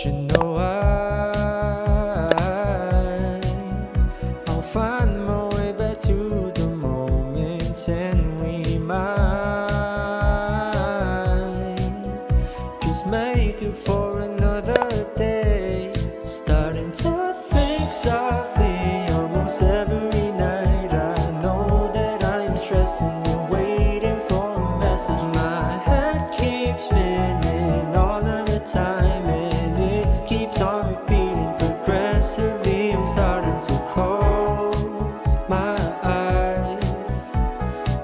you know I'll find my way back to the moment and we might just make it for another day. Starting to think softly almost every night. I know that I am stressing and waiting for a message. My head keeps spinning all of the time and it keeps on repeating progressively. I'm starting to close my eyes,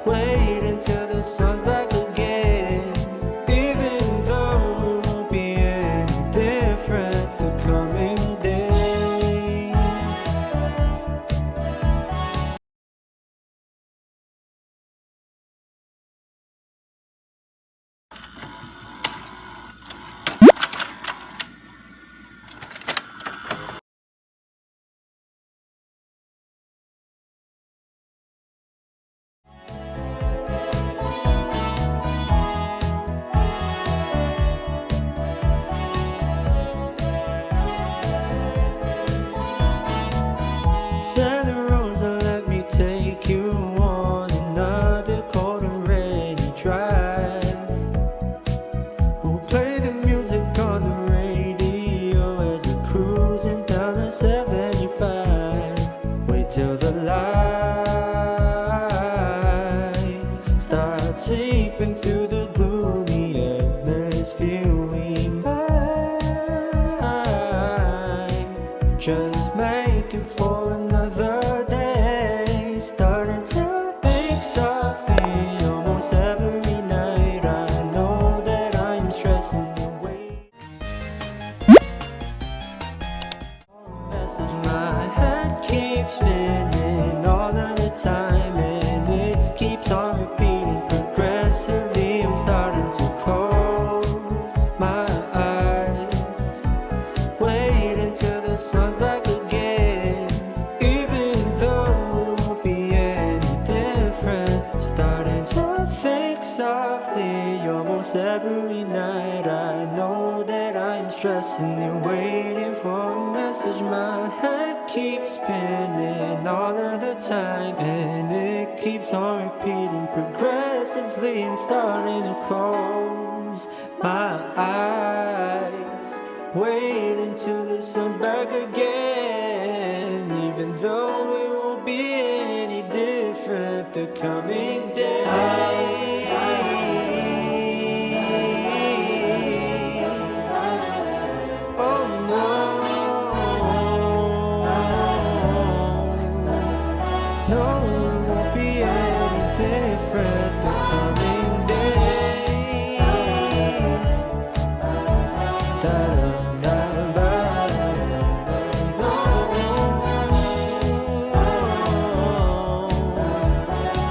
wait until the sun's back again, even though it won't be any different the coming day. Santa Rosa, let me take you on another cold and rainy drive. We'll play the music on the radio as we're cruising down the 75. Wait till the light starts seeping through the gloomy atmosphere. We might just make it for another day. Starting to think softly almost every night. I know that I'm stressing away. Message, my head keeps spinning all of the time and it keeps on repeating progressively. I'm starting to close my eyes, wait until the sun's back again, even though it won't be any different. Starting to think softly almost every night. I know that I'm stressing and waiting for a message. My head keeps spinning all of the time and it keeps on repeating progressively. I'm starting to close my eyes, wait until the sun's back again, even though it won't be any different the coming day. Oh no, no, it won't be any different the coming day.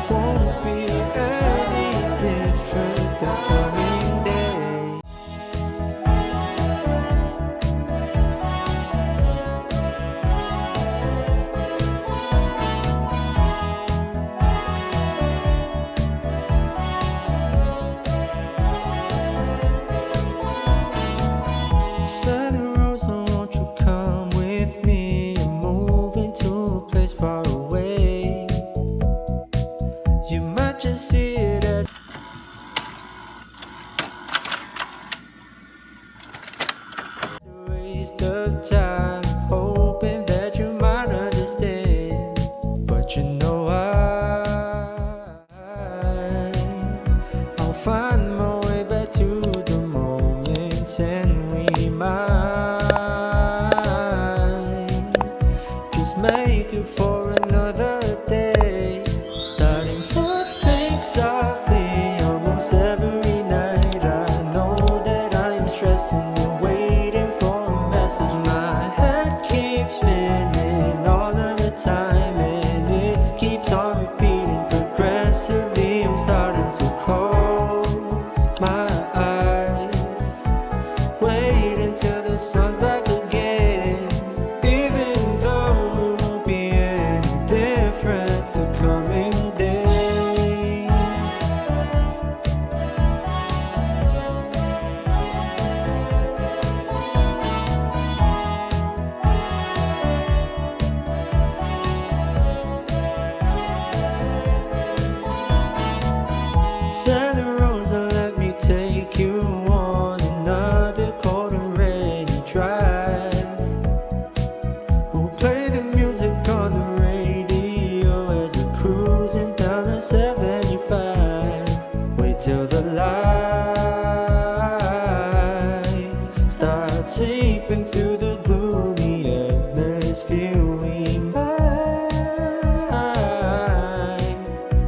Won't be any different the coming day. Santa Rosa, won't you come with me and move into a place far away? You might just see it as a waste of time, hoping that you might understand. But you know I'll find my way back to the moment and we might just make it for another day. Starting to think softly almost every night. I know that I'm stressing and waiting for a message. My head keeps spinning all of the time and it keeps on repeating progressively. I'm starting to close my eyes, wait until the sun's back again, even though it won't be any sleeping through the gloomy atmosphere we might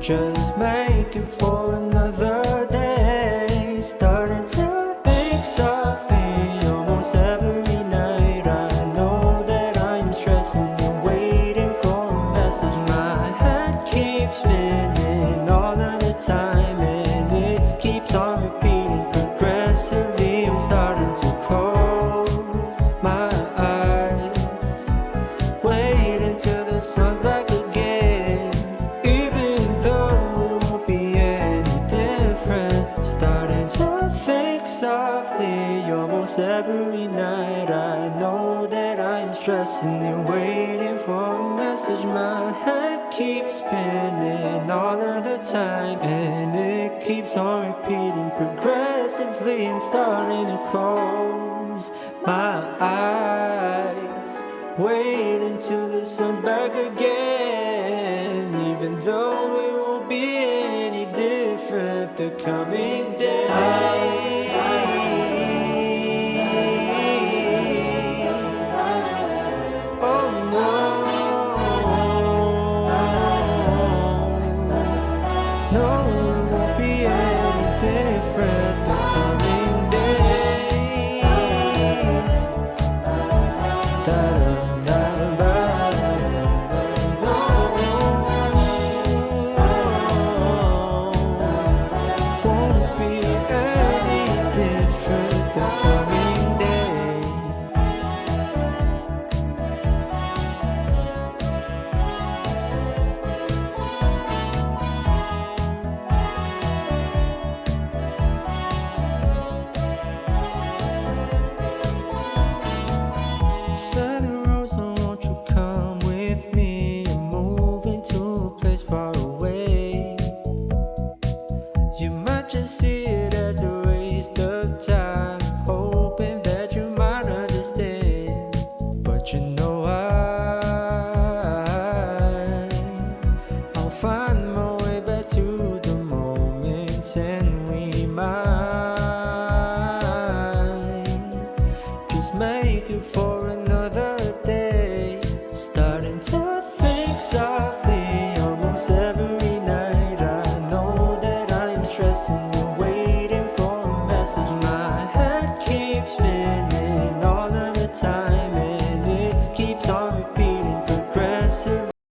just make it for another day. Starting to think softly almost every night. I know that I'm stressing and waiting for a message. My head keeps spinning all of the time, and it keeps on repeating progressively. I'm starting to close my eyes, wait until the sun's back again, even though it won't be any different. Starting to think softly almost every night. I know that I'm stressing and waiting for a message. My head keeps spinning all of the time, and it keeps on repeating progressively. I'm starting to close my eyes, wait until the sun's back again, even though it won't be any different the coming day. Oh no, no, it won't be any different the coming day. Da-da-da-da-da. No, won't be any different the coming day. Said, Rosa, won't you come with me and move into a place far away? You might just see it as a waste of time, hoping that you might understand. But you know I'll find my way back to the moment, and we might just make it for another day. Starting to think softly almost every night. I know that I'm stressing and waiting for a message. My head keeps spinning all of the time,